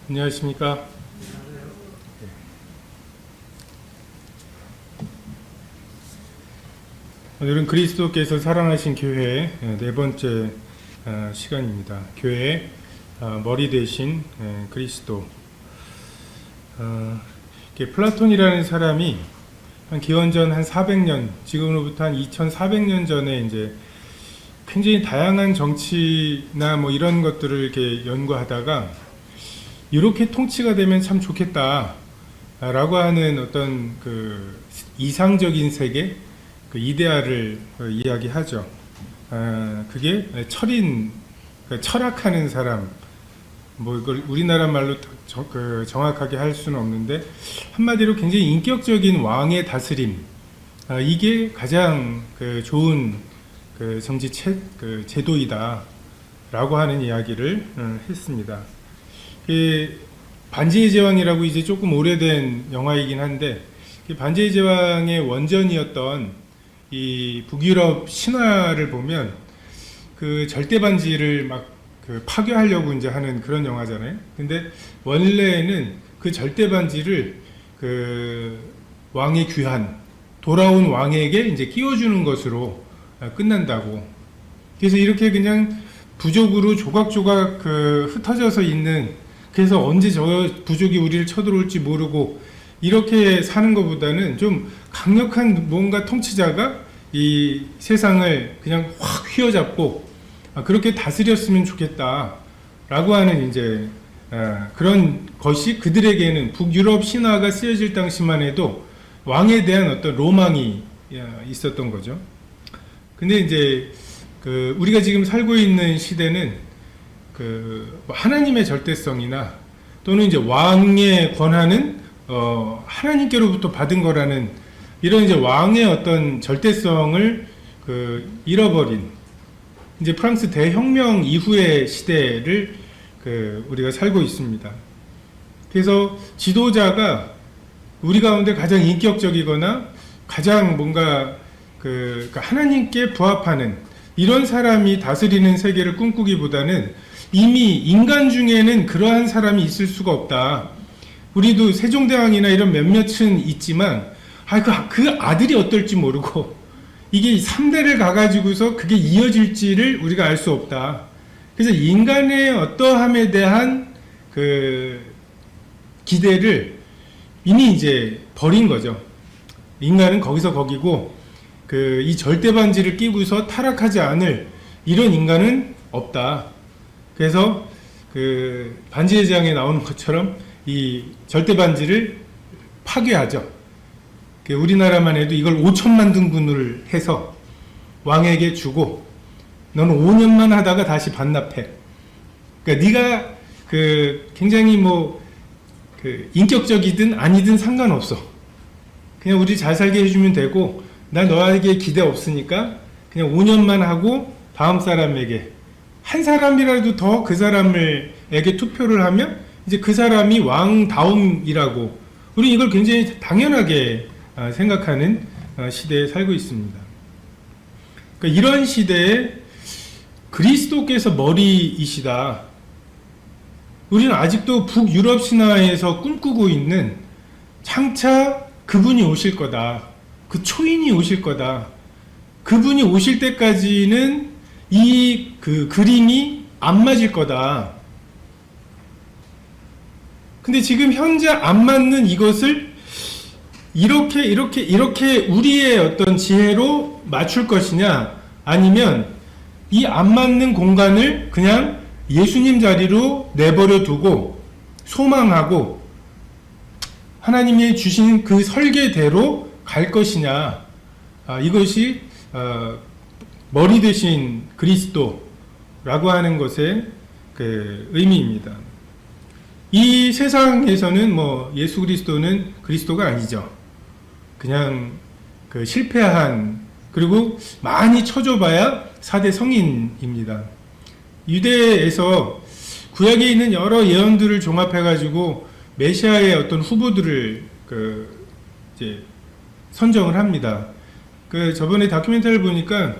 안녕하십니까. 오늘은 그리스도께서 사랑하신 교회의 네 번째 시간입니다. 교회의 머리 대신 그리스도. 플라톤이라는 사람이 한 기원전 한 400년, 지금으로부터 한 2400년 전에 이제 굉장히 다양한 정치나 뭐 이런 것들을 이렇게 연구하다가 이렇게 통치가 되면 참 좋겠다 라고 하는 어떤 그 이상적인 세계, 그 이데아를 이야기하죠. 그게 철학하는 사람, 뭐 이걸 우리나라 말로 정확하게 할 수는 없는데 한마디로 굉장히 인격적인 왕의 다스림, 이게 가장 좋은 정치 제도이다 라고 하는 이야기를 했습니다. 반지의 제왕이라고 이제 조금 오래된 영화이긴 한데, 반지의 제왕의 원전이었던 이 북유럽 신화를 보면 그 절대 반지를 막 파괴하려고 이제 하는 그런 영화잖아요. 근데 원래는 그 절대 반지를 그 왕의 귀한 돌아온 왕에게 이제 끼워주는 것으로 끝난다고. 그래서 이렇게 그냥 부족으로 조각조각 흩어져서 있는, 그래서 언제 저 부족이 우리를 쳐들어올지 모르고 이렇게 사는 것보다는 좀 강력한 뭔가 통치자가 이 세상을 그냥 확 휘어잡고 그렇게 다스렸으면 좋겠다 라고 하는 이제 그런 것이 그들에게는 북유럽 신화가 쓰여질 당시만 해도 왕에 대한 어떤 로망이 있었던 거죠. 근데 이제 우리가 지금 살고 있는 시대는 하나님의 절대성이나 또는 이제 왕의 권한은 하나님께로부터 받은 거라는 이런 이제 왕의 어떤 절대성을 잃어버린 이제 프랑스 대혁명 이후의 시대를 우리가 살고 있습니다. 그래서 지도자가 우리 가운데 가장 인격적이거나 가장 뭔가 하나님께 부합하는 이런 사람이 다스리는 세계를 꿈꾸기보다는 이미 인간 중에는 그러한 사람이 있을 수가 없다. 우리도 세종대왕이나 이런 몇몇은 있지만 그 아들이 어떨지 모르고 이게 3대를 가가지고서 그게 이어질지를 우리가 알 수 없다. 그래서 인간의 어떠함에 대한 기대를 이미 이제 버린 거죠. 인간은 거기서 거기고 이 절대반지를 끼고서 타락하지 않을 이런 인간은 없다. 그래서 반지의 제왕에 나오는 것처럼 이 절대반지를 파괴하죠. 우리나라만 해도 이걸 5천만 등분을 해서 왕에게 주고 너는 5년만 하다가 다시 반납해. 그러니까 네가 굉장히 인격적이든 아니든 상관없어. 그냥 우리 잘 살게 해주면 되고 나 너에게 기대 없으니까 그냥 5년만 하고 다음 사람에게 한 사람이라도 더 그 사람에게 투표를 하면 이제 그 사람이 왕다움이라고 우리 이걸 굉장히 당연하게 생각하는 시대에 살고 있습니다. 그러니까 이런 시대에 그리스도께서 머리이시다. 우리는 아직도 북유럽 신화에서 꿈꾸고 있는 장차 그분이 오실 거다. 그 초인이 오실 거다. 그분이 오실 때까지는 이 그림이 안 맞을 거다. 근데 지금 현재 안 맞는 이것을 이렇게 우리의 어떤 지혜로 맞출 것이냐, 아니면 이 안 맞는 공간을 그냥 예수님 자리로 내버려 두고 소망하고 하나님이 주신 그 설계대로 갈 것이냐, 이것이 머리 대신 그리스도라고 하는 것의 의미입니다. 이 세상에서는 예수 그리스도는 그리스도가 아니죠. 그냥 실패한, 그리고 많이 쳐줘봐야 4대 성인입니다. 유대에서 구약에 있는 여러 예언들을 종합해가지고 메시아의 어떤 후보들을 이제 선정을 합니다. 저번에 다큐멘터리를 보니까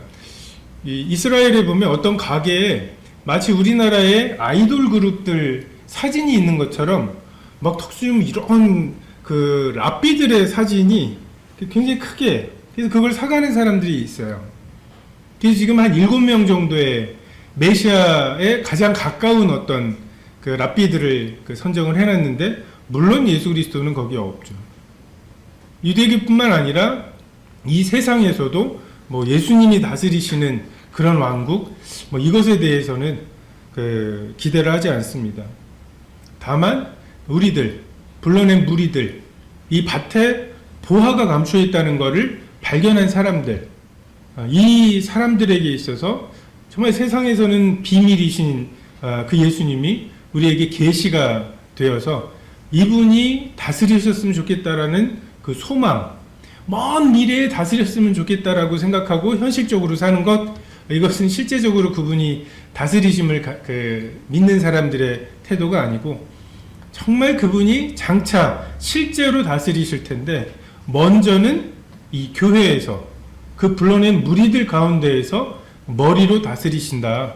이스라엘에 보면 어떤 가게에 마치 우리나라의 아이돌 그룹들 사진이 있는 것처럼 막 턱수염 이런 그 랍비들의 사진이 굉장히 크게, 그래서 그걸 사가는 사람들이 있어요. 그래서 지금 한 7명 정도의 메시아에 가장 가까운 어떤 그 랍비들을 그 선정을 해놨는데, 물론 예수 그리스도는 거기에 없죠. 유대교뿐만 아니라 이 세상에서도 뭐 예수님이 다스리시는 그런 왕국, 뭐 이것에 대해서는 그 기대를 하지 않습니다. 다만 우리들, 불러낸 무리들, 이 밭에 보화가 감추어 있다는 것을 발견한 사람들, 이 사람들에게 있어서 정말 세상에서는 비밀이신 그 예수님이 우리에게 계시가 되어서 이분이 다스리셨으면 좋겠다라는 그 소망, 먼 미래에 다스렸으면 좋겠다라고 생각하고 현실적으로 사는 것, 이것은 실제적으로 그분이 다스리심을 믿는 사람들의 태도가 아니고, 정말 그분이 장차 실제로 다스리실 텐데 먼저는 이 교회에서, 그 불러낸 무리들 가운데에서 머리로 다스리신다.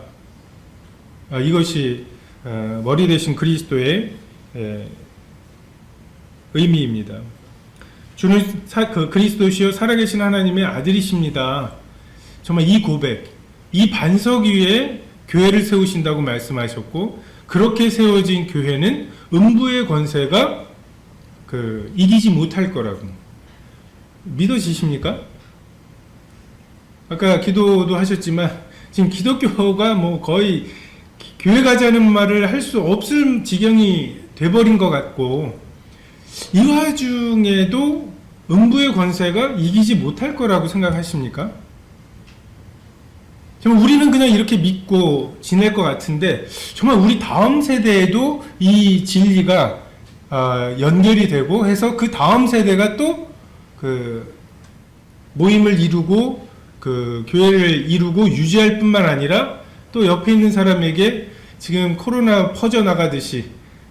이것이 머리 대신 그리스도의 의미입니다. 주는 그리스도시요 살아계신 하나님의 아들이십니다. 정말 이 고백, 이 반석 위에 교회를 세우신다고 말씀하셨고, 그렇게 세워진 교회는 음부의 권세가 이기지 못할 거라고. 믿어지십니까? 아까 기도도 하셨지만 지금 기독교가 뭐 거의 교회 가자는 말을 할 수 없을 지경이 돼버린 것 같고, 이 와중에도 음부의 권세가 이기지 못할 거라고 생각하십니까? 정말 우리는 그냥 이렇게 믿고 지낼 것 같은데, 정말 우리 다음 세대에도 이 진리가 연결이 되고 해서 그 다음 세대가 또 그 모임을 이루고 그 교회를 이루고 유지할 뿐만 아니라 또 옆에 있는 사람에게 지금 코로나 퍼져나가듯이,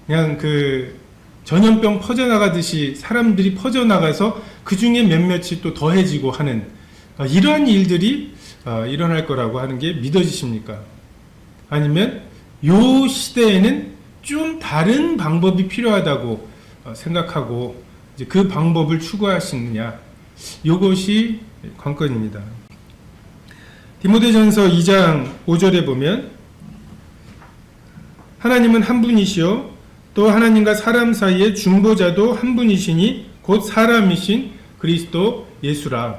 그냥 그 전염병 퍼져나가듯이 사람들이 퍼져나가서 그 중에 몇몇이 또 더해지고 하는 이러한 일들이 일어날 거라고 하는 게 믿어지십니까? 아니면 요 시대에는 좀 다른 방법이 필요하다고 생각하고 이제 그 방법을 추구하시느냐, 이것이 관건입니다. 디모데전서 2장 5절에 보면, 하나님은 한 분이시요 또 하나님과 사람 사이의 중보자도 한 분이시니 곧 사람이신 그리스도 예수라.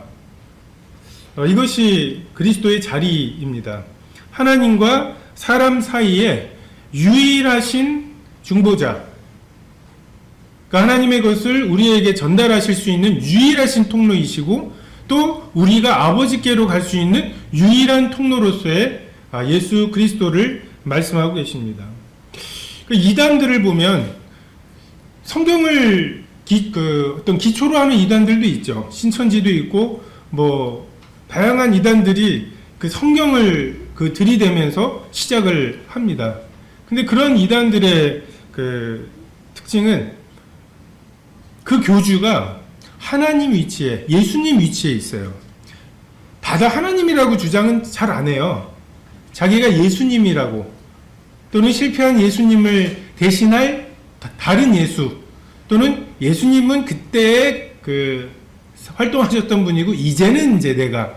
이것이 그리스도의 자리입니다. 하나님과 사람 사이에 유일하신 중보자, 그러니까 하나님의 것을 우리에게 전달하실 수 있는 유일하신 통로이시고, 또 우리가 아버지께로 갈 수 있는 유일한 통로로서의 예수 그리스도를 말씀하고 계십니다. 이단들을 보면 성경을 어떤 기초로 하는 이단들도 있죠. 신천지도 있고 뭐 다양한 이단들이 그 성경을 들이대면서 시작을 합니다. 근데 그런 이단들의 그 특징은 그 교주가 하나님 위치에, 예수님 위치에 있어요. 다들 하나님이라고 주장은 잘 안 해요. 자기가 예수님이라고, 또는 실패한 예수님을 대신할 다른 예수, 또는 예수님은 그때 그 활동하셨던 분이고 이제는 이제 내가,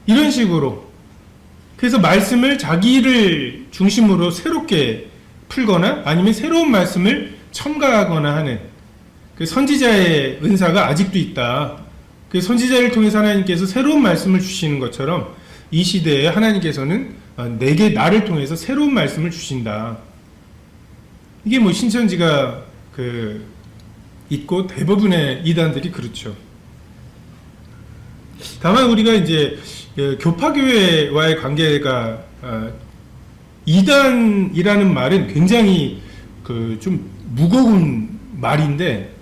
이런 식으로, 그래서 말씀을 자기를 중심으로 새롭게 풀거나 아니면 새로운 말씀을 첨가하거나 하는 그 선지자의 은사가 아직도 있다. 그 선지자를 통해서 하나님께서 새로운 말씀을 주시는 것처럼 이 시대에 하나님께서는 내게, 나를 통해서 새로운 말씀을 주신다. 이게 뭐 신천지가 있고 대부분의 이단들이 그렇죠. 다만 우리가 이제 교파교회와의 관계가 이단이라는 말은 굉장히 좀 무거운 말인데,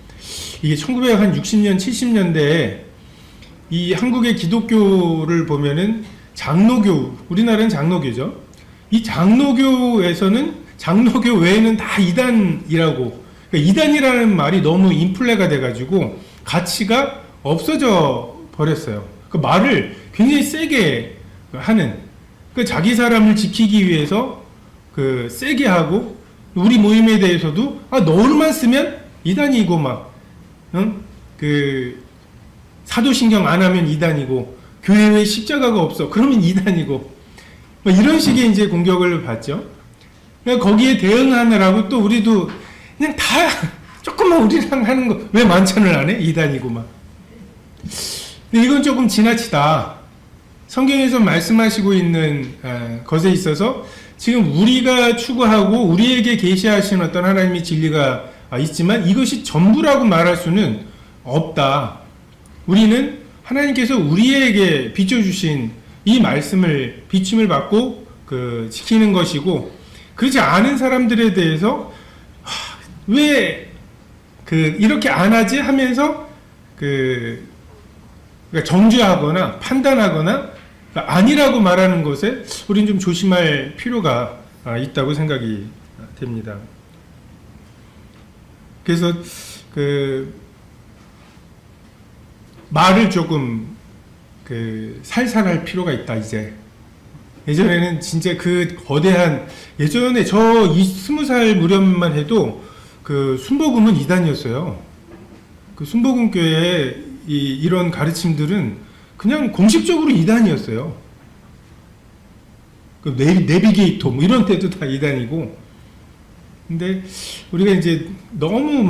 이게 1960년, 70년대에 이 한국의 기독교를 보면은 장로교, 우리나라는 장로교죠. 이 장로교에서는 장로교 외에는 다 이단이라고, 그러니까 이단이라는 말이 너무 인플레가 돼가지고 가치가 없어져 버렸어요. 그 말을 굉장히 세게 하는, 그 자기 사람을 지키기 위해서 세게 하고 우리 모임에 대해서도 너울만 쓰면 이단이고 막 그 사도신경 안 하면 이단이고 교회에 십자가가 없어 그러면 이단이고 이런 식의 이제 공격을 받죠. 거기에 대응하느라고 또 우리도 그냥 다 조금만 우리랑 하는 거 왜 만찬을 안 해? 이단이고 막. 근데 이건 조금 지나치다. 성경에서 말씀하시고 있는 것에 있어서 지금 우리가 추구하고 우리에게 계시하신 어떤 하나님의 진리가 있지만 이것이 전부라고 말할 수는 없다. 우리는 하나님께서 우리에게 비춰주신 이 말씀을 비침을 받고 지키는 것이고, 그렇지 않은 사람들에 대해서 왜 이렇게 안 하지 하면서 그러니까 정죄하거나 판단하거나 아니라고 말하는 것에 우리는 좀 조심할 필요가 있다고 생각이 됩니다. 그래서 말을 조금 살살할 필요가 있다. 이제 예전에는 진짜 거대한 예전에 저 20살 무렵만 해도 순복음은 이단이었어요. 순복음 교회의 이런 가르침들은 그냥 공식적으로 이단이었어요. 내비게이터 이런 때도 다 이단이고. 근데 우리가 이제 너무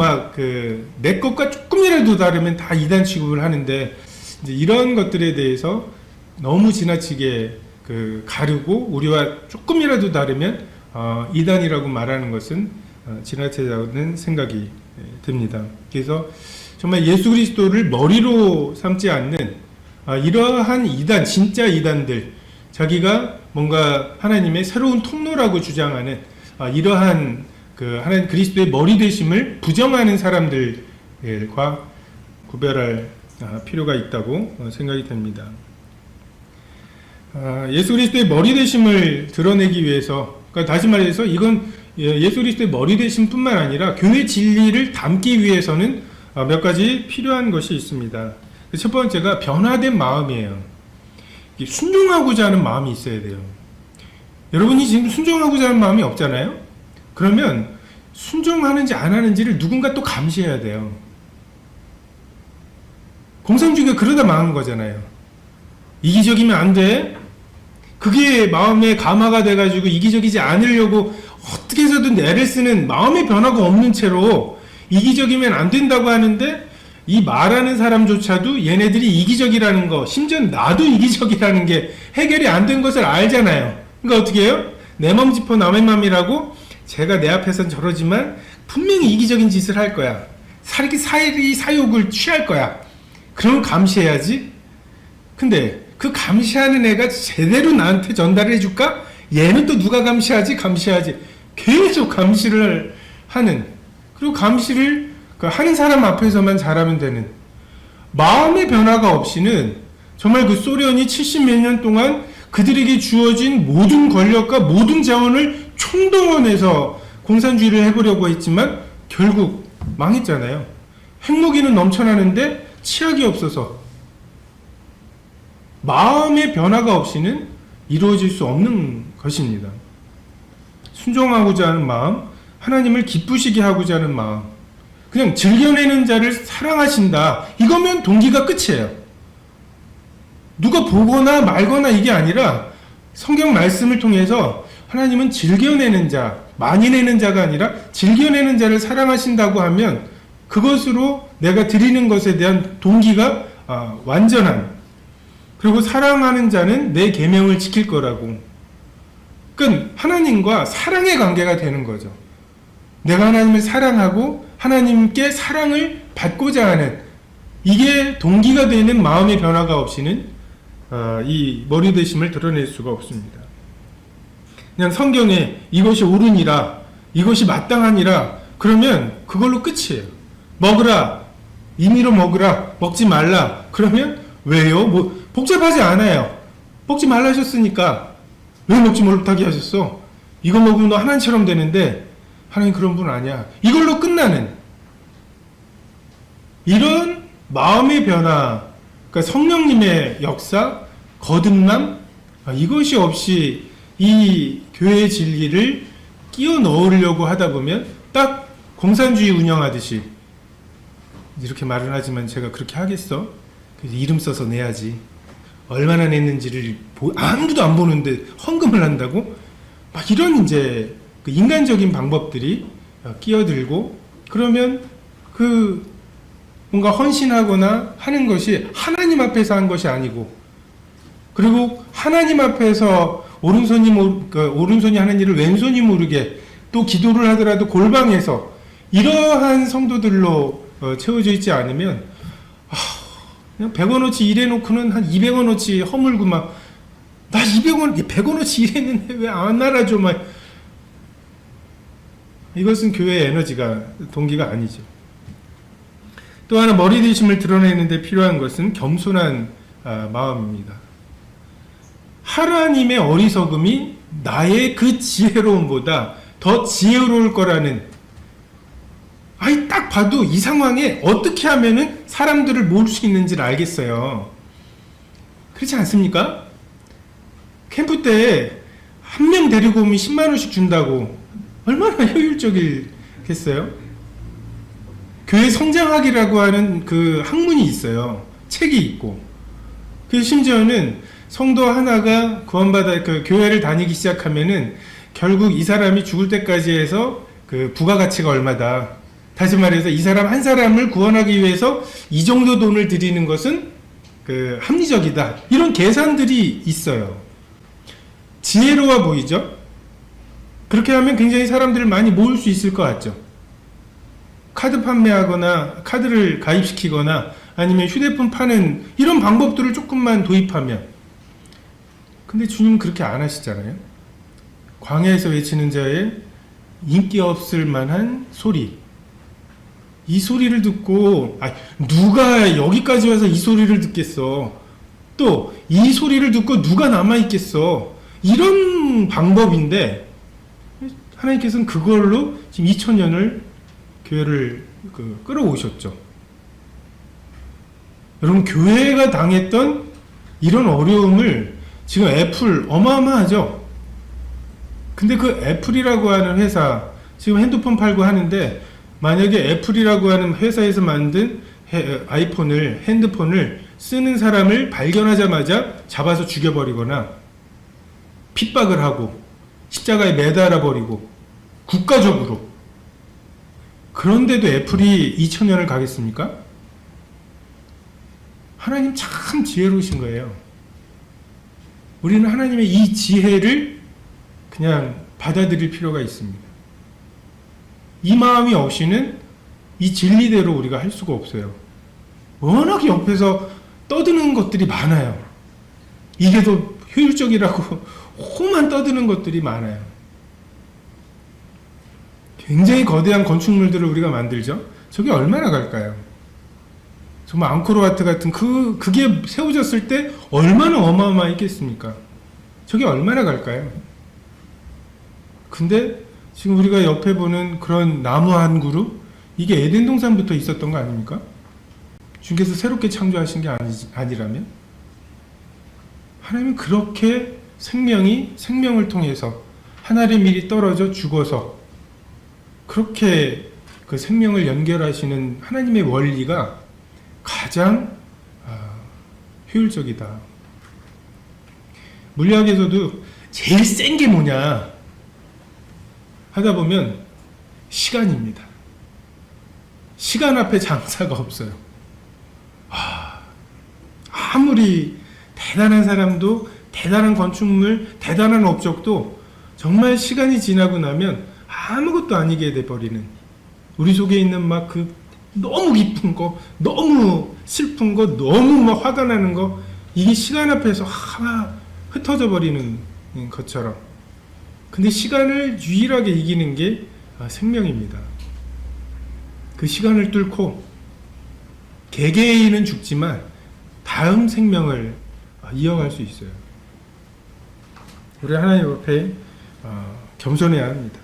내 것과 조금이라도 다르면 다 이단 취급을 하는데, 이제 이런 것들에 대해서 너무 지나치게 가르고 우리와 조금이라도 다르면 이단이라고 말하는 것은 지나치다는 생각이 듭니다. 그래서 정말 예수 그리스도를 머리로 삼지 않는 이러한 이단, 진짜 이단들, 자기가 뭔가 하나님의 새로운 통로라고 주장하는 이러한 하나님 그리스도의 머리 되심을 부정하는 사람들과 구별할 필요가 있다고 생각이 됩니다. 예수 그리스도의 머리 되심을 드러내기 위해서, 그러니까 다시 말해서 이건 예수 그리스도의 머리 되심뿐만 아니라 교회 진리를 담기 위해서는 몇 가지 필요한 것이 있습니다. 첫 번째가 변화된 마음이에요. 순종하고자 하는 마음이 있어야 돼요. 여러분이 지금 순종하고자 하는 마음이 없잖아요? 그러면 순종하는지 안 하는지를 누군가 또 감시해야 돼요. 공산주의가 그러다 망한 거잖아요. 이기적이면 안 돼. 그게 마음에 감화가 돼가지고 이기적이지 않으려고 어떻게 해서든 애를 쓰는 마음의 변화가 없는 채로 이기적이면 안 된다고 하는데, 이 말하는 사람조차도 얘네들이 이기적이라는 거, 심지어 나도 이기적이라는 게 해결이 안 된 것을 알잖아요. 그러니까 어떻게 해요? 내 맘 짚어 남의 맘이라고 제가 내 앞에선 저러지만 분명히 이기적인 짓을 할 거야. 사욕을 취할 거야. 그럼 감시해야지. 근데 그 감시하는 애가 제대로 나한테 전달을 해줄까? 얘는 또 누가 감시하지? 계속 감시를 하는, 그리고 감시를 하는 사람 앞에서만 잘하면 되는, 마음의 변화가 없이는 정말 소련이 70몇 년 동안 그들에게 주어진 모든 권력과 모든 자원을 총동원해서 공산주의를 해보려고 했지만 결국 망했잖아요. 핵무기는 넘쳐나는데 치약이 없어서. 마음의 변화가 없이는 이루어질 수 없는 것입니다. 순종하고자 하는 마음, 하나님을 기쁘시게 하고자 하는 마음, 그냥 즐겨내는 자를 사랑하신다, 이거면 동기가 끝이에요. 누가 보거나 말거나 이게 아니라 성경 말씀을 통해서 하나님은 즐겨내는 자, 많이 내는 자가 아니라 즐겨내는 자를 사랑하신다고 하면 그것으로 내가 드리는 것에 대한 동기가 완전한, 그리고 사랑하는 자는 내 계명을 지킬 거라고. 그러니까 하나님과 사랑의 관계가 되는 거죠. 내가 하나님을 사랑하고 하나님께 사랑을 받고자 하는, 이게 동기가 되는 마음의 변화가 없이는 이 머리 되심을 드러낼 수가 없습니다. 그냥 성경에 이것이 옳으니라, 이것이 마땅하니라, 그러면 그걸로 끝이에요. 먹으라, 임의로 먹으라, 먹지 말라. 그러면 왜요? 복잡하지 않아요. 먹지 말라 하셨으니까 왜 먹지 못하게 하셨어? 이거 먹으면 너 하나님처럼 되는데 하나님 그런 분 아니야. 이걸로 끝나는 이런 마음의 변화, 그러니까 성령님의 역사, 거듭남, 이것이 없이 이 교회의 진리를 끼워 넣으려고 하다 보면 딱 공산주의 운영하듯이 이렇게 말은 하지만 제가 그렇게 하겠어? 그래서 이름 써서 내야지. 얼마나 냈는지를 아무도 안 보는데 헌금을 한다고? 막 이런 이제 그 인간적인 방법들이 끼어들고, 그러면 그 뭔가 헌신하거나 하는 것이 하나님 앞에서 한 것이 아니고, 그리고 하나님 앞에서 오른손이 하는 일을 왼손이 모르게 또 기도를 하더라도 골방에서 이러한 성도들로 채워져 있지 않으면 그냥 100원어치 일해놓고는 한 200원어치 허물고 막 나 100원어치 일했는데 왜 안 알아줘 막, 이것은 교회의 에너지가 동기가 아니죠. 또 하나 머리되심을 드러내는 데 필요한 것은 겸손한 마음입니다. 하나님의 어리석음이 나의 그 지혜로움보다 더 지혜로울 거라는, 아니 딱 봐도 이 상황에 어떻게 하면은 사람들을 모을 수 있는지를 알겠어요. 그렇지 않습니까? 캠프 때 한 명 데리고 오면 10만 원씩 준다고 얼마나 효율적이겠어요? 교회 성장학이라고 하는 그 학문이 있어요. 책이 있고. 그 심지어는 성도 하나가 구원받아 그 교회를 다니기 시작하면은 결국 이 사람이 죽을 때까지 해서 그 부가가치가 얼마다. 다시 말해서 이 사람 한 사람을 구원하기 위해서 이 정도 돈을 드리는 것은 그 합리적이다. 이런 계산들이 있어요. 지혜로워 보이죠? 그렇게 하면 굉장히 사람들을 많이 모을 수 있을 것 같죠. 카드 판매하거나 카드를 가입시키거나 아니면 휴대폰 파는 이런 방법들을 조금만 도입하면. 근데 주님은 그렇게 안 하시잖아요. 광야에서 외치는 자의 인기 없을 만한 소리, 이 소리를 듣고 누가 여기까지 와서 이 소리를 듣겠어. 또 이 소리를 듣고 누가 남아있겠어. 이런 방법인데 하나님께서는 그걸로 지금 2000년을 교회를 끌어오셨죠. 여러분, 교회가 당했던 이런 어려움을 지금 애플 어마어마하죠. 근데 그 애플이라고 하는 회사, 지금 핸드폰 팔고 하는데 만약에 애플이라고 하는 회사에서 만든 핸드폰을 쓰는 사람을 발견하자마자 잡아서 죽여버리거나 핍박을 하고 십자가에 매달아 버리고 국가적으로, 그런데도 애플이 2000년을 가겠습니까? 하나님 참 지혜로우신 거예요. 우리는 하나님의 이 지혜를 그냥 받아들일 필요가 있습니다. 이 마음이 없이는 이 진리대로 우리가 할 수가 없어요. 워낙 옆에서 떠드는 것들이 많아요. 이게 더 효율적이라고 호만 떠드는 것들이 많아요. 굉장히 거대한 건축물들을 우리가 만들죠. 저게 얼마나 갈까요? 정말 앙코르와트 같은 그게 세워졌을 때 얼마나 어마어마했겠습니까? 저게 얼마나 갈까요? 근데 지금 우리가 옆에 보는 그런 나무 한 그루, 이게 에덴 동산부터 있었던 거 아닙니까? 주님께서 새롭게 창조하신 게 아니라면? 하나님은 그렇게 생명을 통해서 하나님의 밀이 떨어져 죽어서 그렇게 그 생명을 연결하시는 하나님의 원리가 가장 효율적이다. 물리학에서도 제일 센 게 뭐냐 하다 보면 시간입니다. 시간 앞에 장사가 없어요. 아무리 대단한 사람도, 대단한 건축물, 대단한 업적도 정말 시간이 지나고 나면 아무것도 아니게 돼버리는, 우리 속에 있는 막 그 너무 기쁜 거, 너무 슬픈 거, 너무 막 화가 나는 거, 이게 시간 앞에서 흩어져 버리는 것처럼. 근데 시간을 유일하게 이기는 게 생명입니다. 그 시간을 뚫고 개개인은 죽지만 다음 생명을 이어갈 수 있어요. 우리 하나님 앞에 겸손해야 합니다.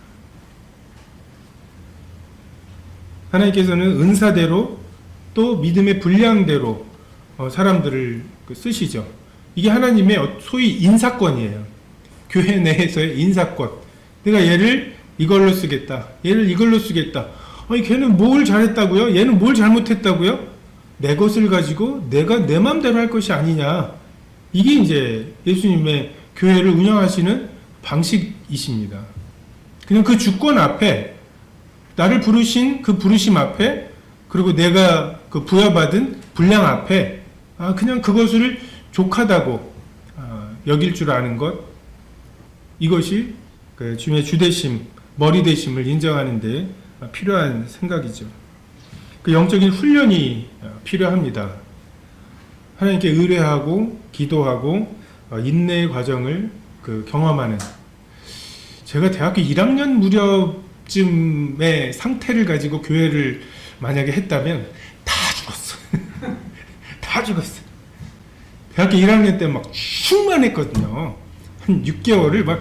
하나님께서는 은사대로 또 믿음의 분량대로 사람들을 쓰시죠. 이게 하나님의 소위 인사권이에요. 교회 내에서의 인사권. 내가 얘를 이걸로 쓰겠다. 얘를 이걸로 쓰겠다. 아니 걔는 뭘 잘했다고요? 얘는 뭘 잘못했다고요? 내 것을 가지고 내가 내 마음대로 할 것이 아니냐. 이게 이제 예수님의 교회를 운영하시는 방식이십니다. 그냥 그 주권 앞에, 나를 부르신 그 부르심 앞에, 그리고 내가 그 부여받은 분량 앞에 그냥 그것을 족하다고 여길 줄 아는 것, 이것이 그 주님의 주되심, 머리 되심을 인정하는 데 필요한 생각이죠. 그 영적인 훈련이 필요합니다. 하나님께 의뢰하고 기도하고 인내의 과정을 그 경험하는, 제가 대학교 1학년 무렵쯤의 상태를 가지고 교회를 만약에 했다면 다 죽었어. 다 죽었어. 대학교 1학년 때 막 충만했거든요. 한 6개월을 막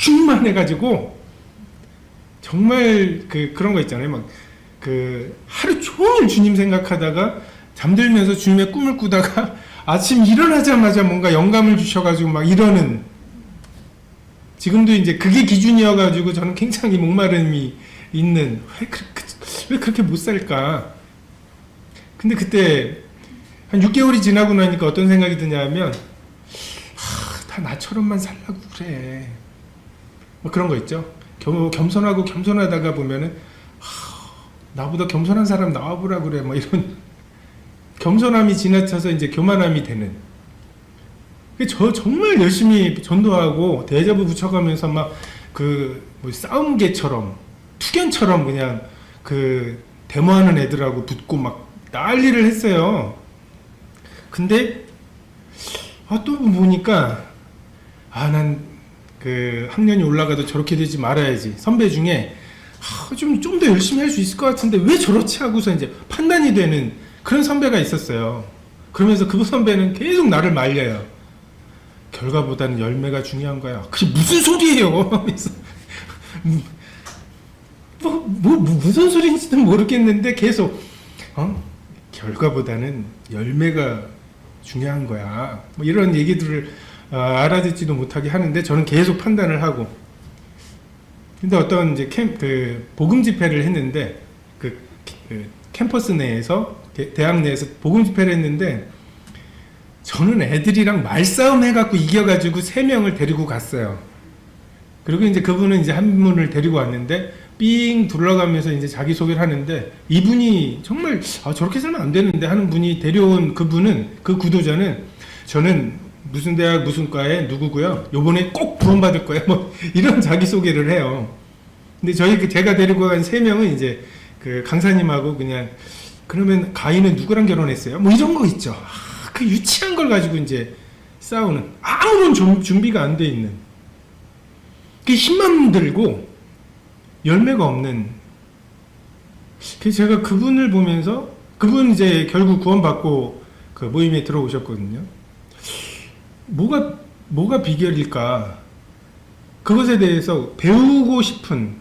충만해가지고 정말 그런 거 있잖아요. 막 하루 종일 주님 생각하다가 잠들면서 주님의 꿈을 꾸다가 아침 일어나자마자 뭔가 영감을 주셔가지고 막 이러는, 지금도 이제 그게 기준이어가지고 저는 굉장히 목마름이 있는, 왜 그렇게 못 살까? 근데 그때 한 6개월이 지나고 나니까 어떤 생각이 드냐면, 다 나처럼만 살라고 그래. 뭐 그런 거 있죠. 겸손하고 겸손하다가 보면은, 나보다 겸손한 사람 나와보라 그래. 뭐 이런 겸손함이 지나쳐서 이제 교만함이 되는. 저 정말 열심히 전도하고 대자부 붙여가면서 막 뭐 싸움개처럼, 투견처럼 그냥 데모하는 애들하고 붙고 막 난리를 했어요. 근데 또 보니까 난 학년이 올라가도 저렇게 되지 말아야지. 선배 중에 좀 더 열심히 할 수 있을 것 같은데 왜 저렇지 하고서 이제 판단이 되는 그런 선배가 있었어요. 그러면서 그 선배는 계속 나를 말려요. 결과보다는 열매가 중요한 거야. 그게 무슨 소리예요? 하면서 무슨 소리인지는 모르겠는데 계속 결과보다는 열매가 중요한 거야. 뭐 이런 얘기들을 알아듣지도 못하게 하는데 저는 계속 판단을 하고. 근데 어떤 이제 복음 집회를 했는데 캠퍼스 내에서 대학 내에서 복음 집회를 했는데 저는 애들이랑 말싸움 해갖고 이겨가지고 3명을 데리고 갔어요. 그리고 이제 그분은 이제 한 분을 데리고 왔는데 삥 둘러가면서 이제 자기소개를 하는데 이분이 정말 저렇게 살면 안 되는데 하는 분이 데려온 그분은, 그 구도자는 저는 무슨 대학 무슨 과에 누구고요. 요번에 꼭 구원받을 거예요. 뭐 이런 자기소개를 해요. 근데 제가 데리고 간 3명은 이제 강사님하고 그냥 그러면 가인은 누구랑 결혼했어요? 뭐 이런 거 있죠. 그 유치한 걸 가지고 이제 싸우는, 아무런 준비가 안 돼 있는, 그 힘만 들고 열매가 없는. 그래서 제가 그분을 보면서, 그분 이제 결국 구원받고 그 모임에 들어오셨거든요. 뭐가 비결일까? 그것에 대해서 배우고 싶은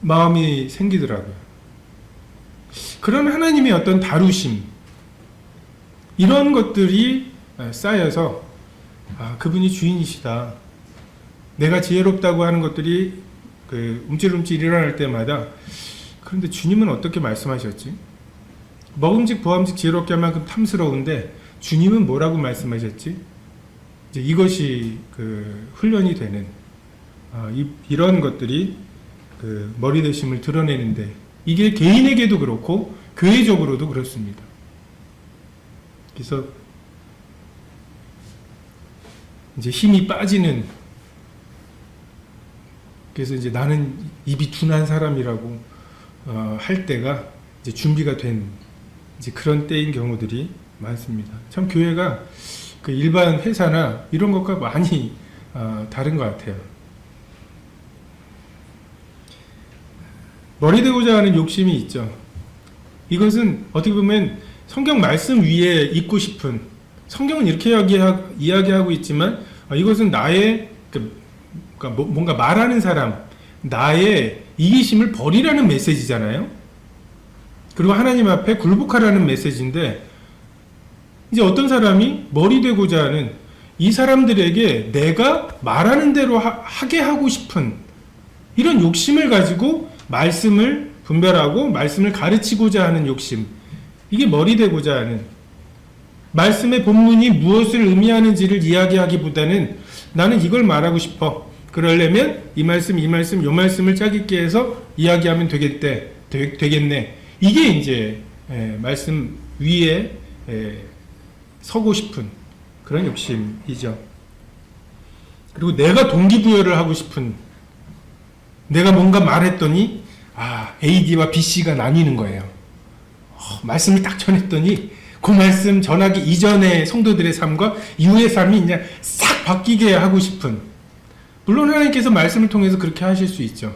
마음이 생기더라고요. 그런 하나님의 어떤 다루심, 이런 것들이 쌓여서 그분이 주인이시다. 내가 지혜롭다고 하는 것들이 움찔움찔 일어날 때마다, 그런데 주님은 어떻게 말씀하셨지? 먹음직 보암직 지혜롭게 할 만큼 탐스러운데 주님은 뭐라고 말씀하셨지? 이제 이것이 훈련이 되는, 이런 것들이 머리 되심을 드러내는데, 이게 개인에게도 그렇고 교회적으로도 그렇습니다. 그래서 이제 힘이 빠지는, 그래서 이제 나는 입이 둔한 사람이라고 할 때가 이제 준비가 된 이제 그런 때인 경우들이 많습니다. 참 교회가 일반 회사나 이런 것과 많이 다른 것 같아요. 머리 되고자 하는 욕심이 있죠. 이것은 어떻게 보면 성경 말씀 위에 있고 싶은, 성경은 이렇게 이야기하고 있지만 이것은 나의 그러니까 뭔가 말하는 사람, 나의 이기심을 버리라는 메시지잖아요. 그리고 하나님 앞에 굴복하라는 메시지인데, 이제 어떤 사람이 머리 되고자 하는 이 사람들에게 내가 말하는 대로 하게 하고 싶은 이런 욕심을 가지고 말씀을 분별하고 말씀을 가르치고자 하는 욕심, 이게 머리 대고자 하는, 말씀의 본문이 무엇을 의미하는지를 이야기하기보다는 나는 이걸 말하고 싶어, 그러려면 이 말씀 요 말씀을 짜깁기 해서 이야기하면 되겠네, 이게 이제 말씀 위에 서고 싶은 그런 욕심이죠. 그리고 내가 동기부여를 하고 싶은, 내가 뭔가 말했더니 AD와 BC가 나뉘는 거예요. 말씀을 딱 전했더니 그 말씀 전하기 이전의 성도들의 삶과 이후의 삶이 이제 싹 바뀌게 하고 싶은, 물론 하나님께서 말씀을 통해서 그렇게 하실 수 있죠.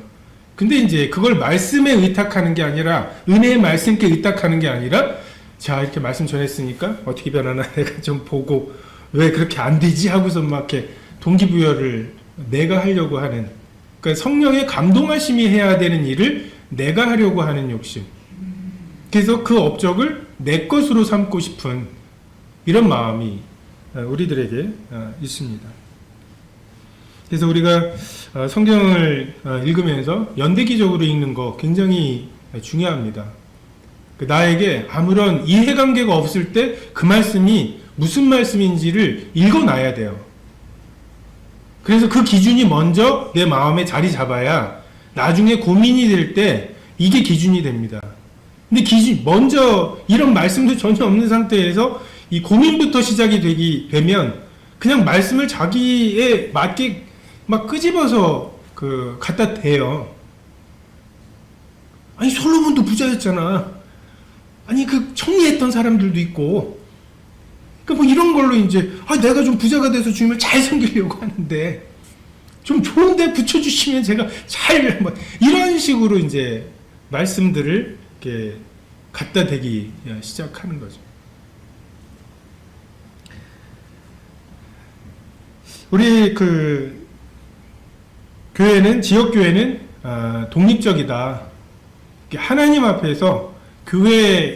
근데 이제 그걸 말씀에 의탁하는 게 아니라, 은혜의 말씀께 의탁하는 게 아니라, 자, 이렇게 말씀 전했으니까 어떻게 변하나 내가 좀 보고 왜 그렇게 안 되지 하고서 막 이렇게 동기부여를 내가 하려고 하는, 그러니까 성령의 감동하심이 해야 되는 일을 내가 하려고 하는 욕심. 그래서 그 업적을 내 것으로 삼고 싶은 이런 마음이 우리들에게 있습니다. 그래서 우리가 성경을 읽으면서 연대기적으로 읽는 거 굉장히 중요합니다. 나에게 아무런 이해관계가 없을 때 그 말씀이 무슨 말씀인지를 읽어놔야 돼요. 그래서 그 기준이 먼저 내 마음에 자리 잡아야 나중에 고민이 될 때 이게 기준이 됩니다. 근데 먼저 이런 말씀도 전혀 없는 상태에서 이 고민부터 시작이 되면 그냥 말씀을 자기에 맞게 막 끄집어서 갖다 대요. 아니, 솔로몬도 부자였잖아. 아니, 청리했던 사람들도 있고. 뭐 이런 걸로 이제, 내가 좀 부자가 돼서 주님을 잘 섬기려고 하는데, 좀 좋은데 붙여주시면 제가 이런 식으로 이제 말씀들을 이렇게 갖다 대기 시작하는 거죠. 우리 교회는, 지역교회는 독립적이다. 하나님 앞에서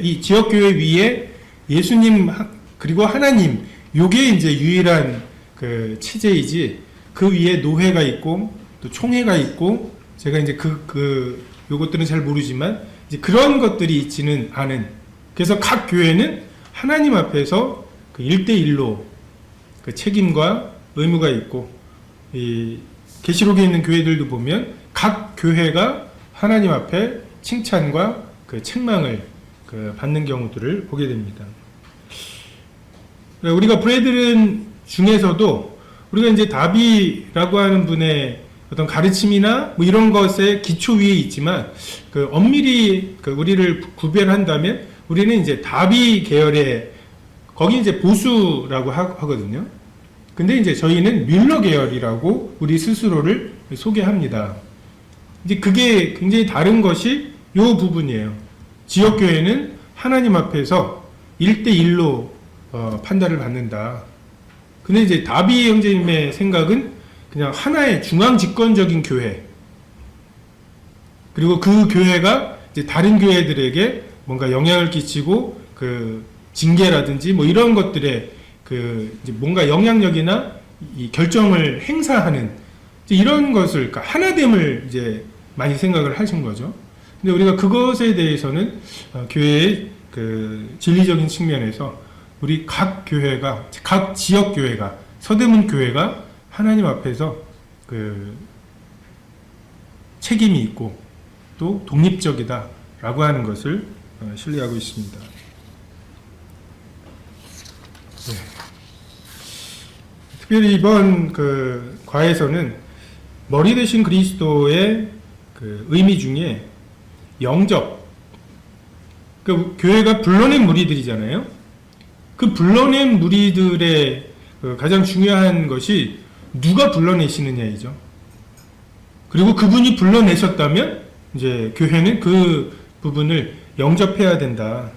이 지역교회 위에 예수님 그리고 하나님, 요게 이제 유일한 체제이지, 그 위에 노회가 있고 또 총회가 있고, 제가 이제 요것들은 잘 모르지만 이제 그런 것들이 있지는 않은, 그래서 각 교회는 하나님 앞에서 1대1로 책임과 의무가 있고, 이 계시록에 있는 교회들도 보면 각 교회가 하나님 앞에 칭찬과 책망을 받는 경우들을 보게 됩니다. 우리가 브레들은 중에서도 우리가 이제 다비라고 하는 분의 어떤 가르침이나 뭐 이런 것의 기초 위에 있지만, 엄밀히 우리를 구별한다면 우리는 이제 다비 계열의, 거기 이제 보수라고 하거든요. 근데 이제 저희는 뮬러 계열이라고 우리 스스로를 소개합니다. 이제 그게 굉장히 다른 것이 요 부분이에요. 지역교회는 하나님 앞에서 1대1로 판단을 받는다. 근데 이제 다비 형제님의 생각은 그냥 하나의 중앙 집권적인 교회, 그리고 그 교회가 이제 다른 교회들에게 뭔가 영향을 끼치고 징계라든지 뭐 이런 것들에 이제 뭔가 영향력이나 이 결정을 행사하는 이제 이런 것을, 그러니까 하나됨을 이제 많이 생각을 하신 거죠. 근데 우리가 그것에 대해서는 교회의 진리적인 측면에서 우리 각 교회가, 각 지역 교회가, 서대문 교회가 하나님 앞에서 책임이 있고 또 독립적이다라고 하는 것을 신뢰하고 있습니다. 네. 특별히 이번 과에서는 머리 대신 그리스도의 의미 중에 영접, 교회가 불러낸 무리들이잖아요. 그 불러낸 무리들의 가장 중요한 것이 누가 불러내시느냐이죠. 그리고 그분이 불러내셨다면 이제 교회는 그 부분을 영접해야 된다.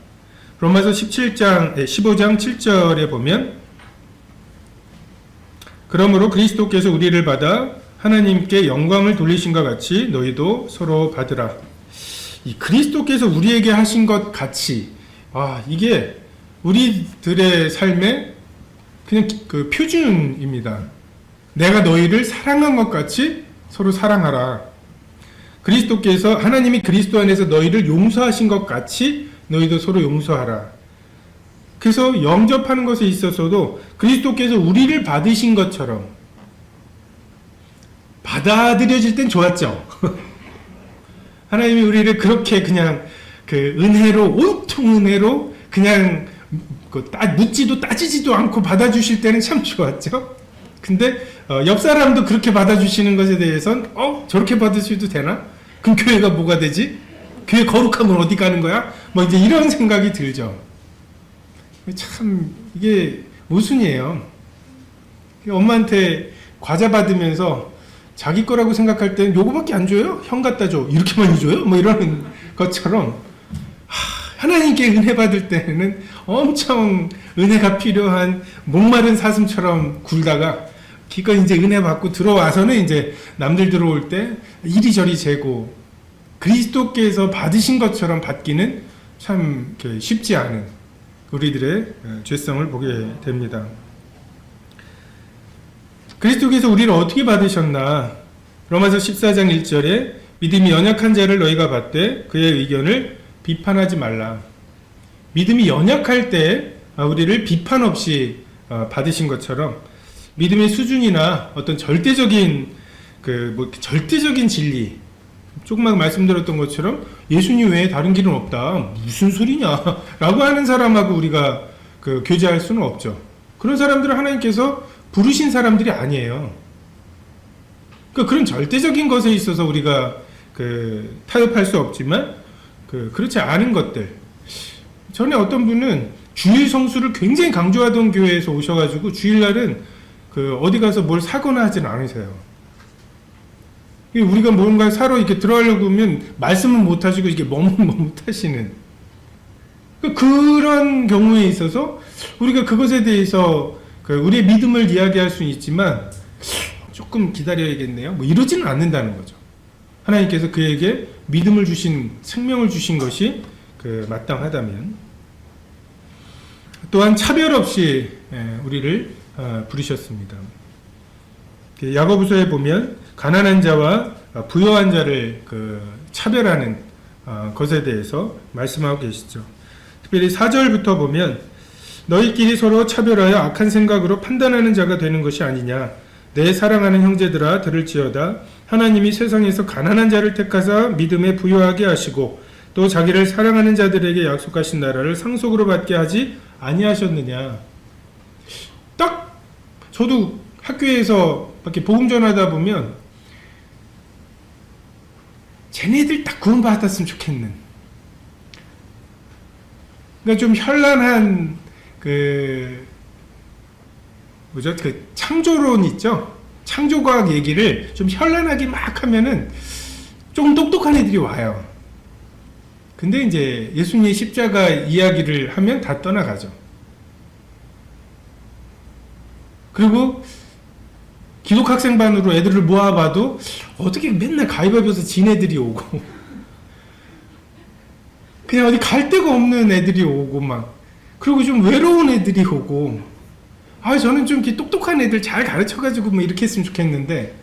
로마서 15장 7절에 보면, 그러므로 그리스도께서 우리를 받아 하나님께 영광을 돌리신 것 같이 너희도 서로 받으라. 이 그리스도께서 우리에게 하신 것 같이, 이게 우리들의 삶의 그냥 표준입니다. 내가 너희를 사랑한 것 같이 서로 사랑하라. 그리스도께서 하나님이 그리스도 안에서 너희를 용서하신 것 같이 너희도 서로 용서하라. 그래서 영접하는 것에 있어서도 그리스도께서 우리를 받으신 것처럼 받아들여질 땐 좋았죠. 하나님이 우리를 그렇게 그냥 그 은혜로, 온통 은혜로 그냥 묻지도 따지지도 않고 받아주실 때는 참 좋았죠. 근데 옆 사람도 그렇게 받아주시는 것에 대해서는 저렇게 받으셔도 되나? 그럼 교회가 뭐가 되지? 교회 거룩하면 어디 가는 거야? 뭐 이제 이런 생각이 들죠. 참 이게 모순이에요. 엄마한테 과자 받으면서 자기 거라고 생각할 때는 요거밖에 안 줘요? 형 갖다 줘. 이렇게 많이 줘요? 뭐 이러는 것처럼 하나님께 은혜 받을 때는 엄청 은혜가 필요한 목마른 사슴처럼 굴다가 기껏 이제 은혜 받고 들어와서는 이제 남들 들어올 때 이리저리 재고 그리스도께서 받으신 것처럼 받기는 참 쉽지 않은 우리들의 죄성을 보게 됩니다. 그리스도께서 우리를 어떻게 받으셨나? 로마서 14장 1절에 믿음이 연약한 자를 너희가 받되 그의 의견을 비판하지 말라. 믿음이 연약할 때 우리를 비판 없이 받으신 것처럼 믿음의 수준이나 어떤 절대적인 절대적인 진리, 조금만 말씀드렸던 것처럼 예수님 외에 다른 길은 없다. 무슨 소리냐? 라고 하는 사람하고 우리가 교제할 수는 없죠. 그런 사람들은 하나님께서 부르신 사람들이 아니에요. 그런 절대적인 것에 있어서 우리가 타협할 수 없지만 그렇지 않은 것들. 전에 어떤 분은 주일 성수를 굉장히 강조하던 교회에서 오셔가지고 주일날은 어디 가서 뭘 사거나 하진 않으세요. 우리가 뭔가 사러 이렇게 들어가려고 하면 말씀은 못 하시고 이게 머뭇머뭇하시는 그런 경우에 있어서 우리가 그것에 대해서 우리의 믿음을 이야기할 수는 있지만 조금 기다려야겠네요. 뭐 이러지는 않는다는 거죠. 하나님께서 그에게 믿음을 주신, 생명을 주신 것이 마땅하다면 또한 차별 없이 우리를 부르셨습니다. 야고보서에 보면 가난한 자와 부유한 자를 차별하는 것에 대해서 말씀하고 계시죠. 특별히 4절부터 보면 너희끼리 서로 차별하여 악한 생각으로 판단하는 자가 되는 것이 아니냐. 내 사랑하는 형제들아 들을지어다. 하나님이 세상에서 가난한 자를 택하사 믿음에 부유하게 하시고 또 자기를 사랑하는 자들에게 약속하신 나라를 상속으로 받게 하지 아니하셨느냐. 딱 저도 학교에서 이렇게 복음 전하다 보면 쟤네들 딱 구원받았으면 좋겠는, 그러니까 좀 현란한 창조론 있죠? 창조과학 얘기를 좀 현란하게 막 하면은 좀 똑똑한 애들이 와요. 근데 이제 예수님의 십자가 이야기를 하면 다 떠나가죠. 그리고 기독학생반으로 애들을 모아봐도 어떻게 맨날 가위바위보에서 진 애들이 오고 그냥 어디 갈 데가 없는 애들이 오고 막, 그리고 좀 외로운 애들이 오고, 저는 좀 이렇게 똑똑한 애들 잘 가르쳐가지고 뭐 이렇게 했으면 좋겠는데,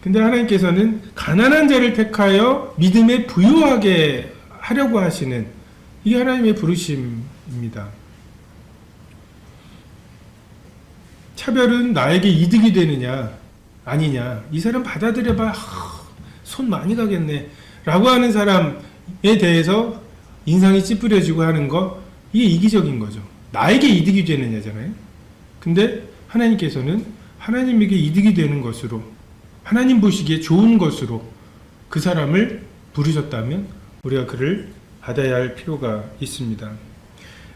근데 하나님께서는 가난한 자를 택하여 믿음에 부유하게 하려고 하시는, 이게 하나님의 부르심입니다. 차별은 나에게 이득이 되느냐 아니냐, 이 사람 받아들여봐 손 많이 가겠네 라고 하는 사람에 대해서 인상이 찌푸려지고 하는 거, 이게 이기적인 거죠. 나에게 이득이 되느냐잖아요. 근데 하나님께서는 하나님에게 이득이 되는 것으로, 하나님 보시기에 좋은 것으로 그 사람을 부르셨다면 우리가 그를 받아야 할 필요가 있습니다.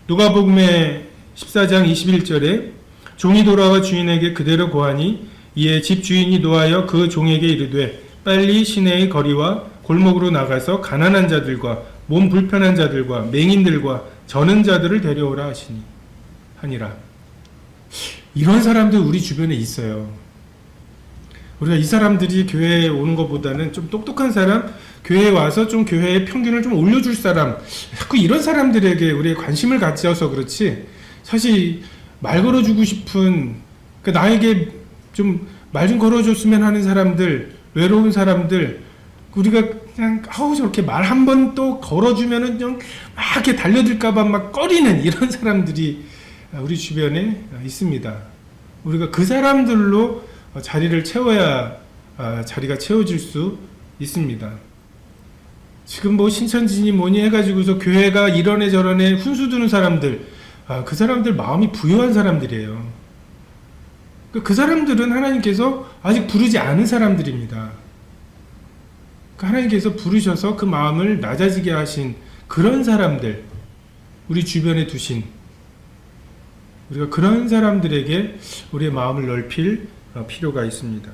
누가복음의 14장 21절에 종이 돌아와 주인에게 그대로 고하니 이에 집 주인이 노하여 그 종에게 이르되 빨리 시내의 거리와 골목으로 나가서 가난한 자들과 몸 불편한 자들과 맹인들과 저는 자들을 데려오라 하니라. 이런 사람들 우리 주변에 있어요. 우리가 이 사람들이 교회에 오는 것보다는 좀 똑똑한 사람, 교회에 와서 좀 교회의 평균을 좀 올려줄 사람, 자꾸 이런 사람들에게 우리의 관심을 가져서 그렇지, 사실 말 걸어주고 싶은, 나에게 좀 말 좀 걸어줬으면 하는 사람들, 외로운 사람들, 우리가 그냥 저렇게 말 한 번 또 걸어주면은 좀 막 이렇게 달려들까봐 막 꺼리는 이런 사람들이 우리 주변에 있습니다. 우리가 그 사람들로 자리를 채워야 자리가 채워질 수 있습니다. 지금 뭐 신천지니 뭐니 해가지고서 교회가 이런애 저런애 훈수 두는 사람들, 그 사람들 마음이 부유한 사람들이에요. 그 사람들은 하나님께서 아직 부르지 않은 사람들입니다. 하나님께서 부르셔서 그 마음을 낮아지게 하신 그런 사람들, 우리 주변에 두신, 우리가 그런 사람들에게 우리의 마음을 넓힐 필요가 있습니다.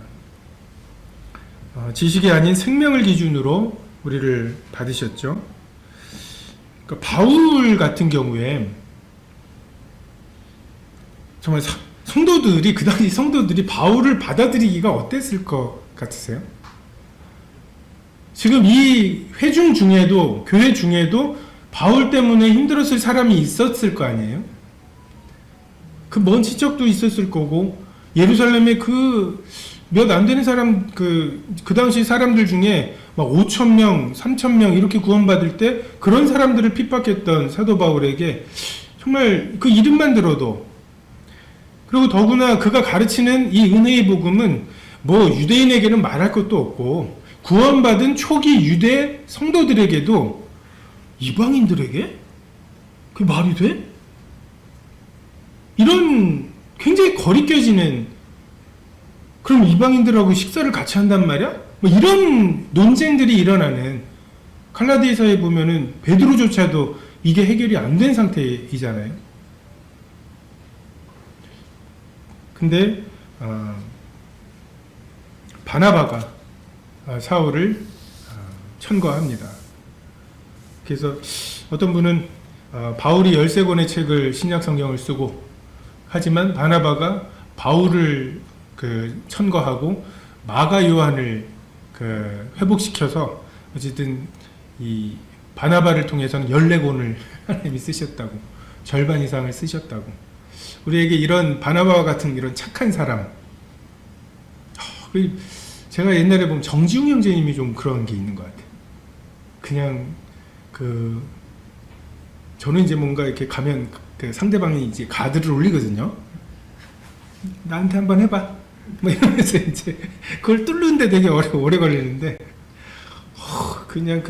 지식이 아닌 생명을 기준으로 우리를 받으셨죠. 그러니까 바울 같은 경우에 정말 성도들이, 그 당시 성도들이 바울을 받아들이기가 어땠을 것 같으세요? 지금 이 회중 중에도, 교회 중에도 바울 때문에 힘들었을 사람이 있었을 거 아니에요? 그 먼 친척도 있었을 거고, 예루살렘에 그 몇 안 되는 사람, 그 당시 사람들 중에 막 5,000명, 3,000명 이렇게 구원받을 때 그런 사람들을 핍박했던 사도 바울에게 정말 그 이름만 들어도, 그리고 더구나 그가 가르치는 이 은혜의 복음은 뭐 유대인에게는 말할 것도 없고 구원받은 초기 유대 성도들에게도 이방인들에게? 그게 말이 돼? 이런 굉장히 거리껴지는, 그럼 이방인들하고 식사를 같이 한단 말이야? 뭐 이런 논쟁들이 일어나는, 갈라디아서에 보면은 베드로조차도 이게 해결이 안 된 상태이잖아요. 근데 바나바가 사울을 천거합니다. 그래서 어떤 분은 바울이 13권의 책을 신약 성경을 쓰고, 하지만 바나바가 바울을 천거하고 마가 요한을 회복시켜서 어쨌든 이 바나바를 통해서는 14권을 하나님이 쓰셨다고, 절반 이상을 쓰셨다고. 우리에게 이런 바나바와 같은 이런 착한 사람, 제가 옛날에 보면 정지웅 형제님이 좀 그런 게 있는 것 같아요. 그냥 저는 이제 뭔가 이렇게 가면 상대방이 이제 가드를 올리거든요. 나한테 한번 해봐, 뭐 이러면서 이제 그걸 뚫는데 되게 오래 걸리는데, 그냥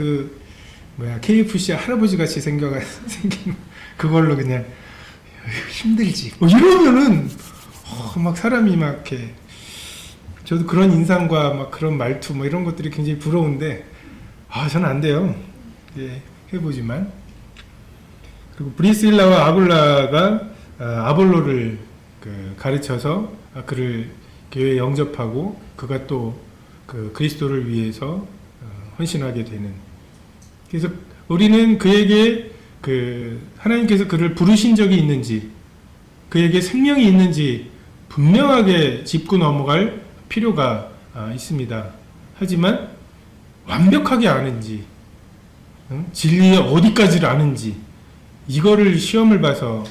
KFC 할아버지 같이 생긴 그걸로 그냥 힘들지. 이러면은 막 사람이 막 이렇게, 저도 그런 인상과 막 그런 말투 뭐 이런 것들이 굉장히 부러운데, 저는 안 돼요. 예, 해보지만. 그리고 브리스일라와 아굴라가 아볼로를 가르쳐서 그를 교회에 영접하고, 그가 또 그리스도를 위해서 헌신하게 되는. 그래서 우리는 그에게 하나님께서 그를 부르신 적이 있는지, 그에게 생명이 있는지 분명하게 짚고 넘어갈 필요가 있습니다. 하지만 완벽하게 아는지, 진리의 어디까지를 아는지, 이거를 시험을 봐서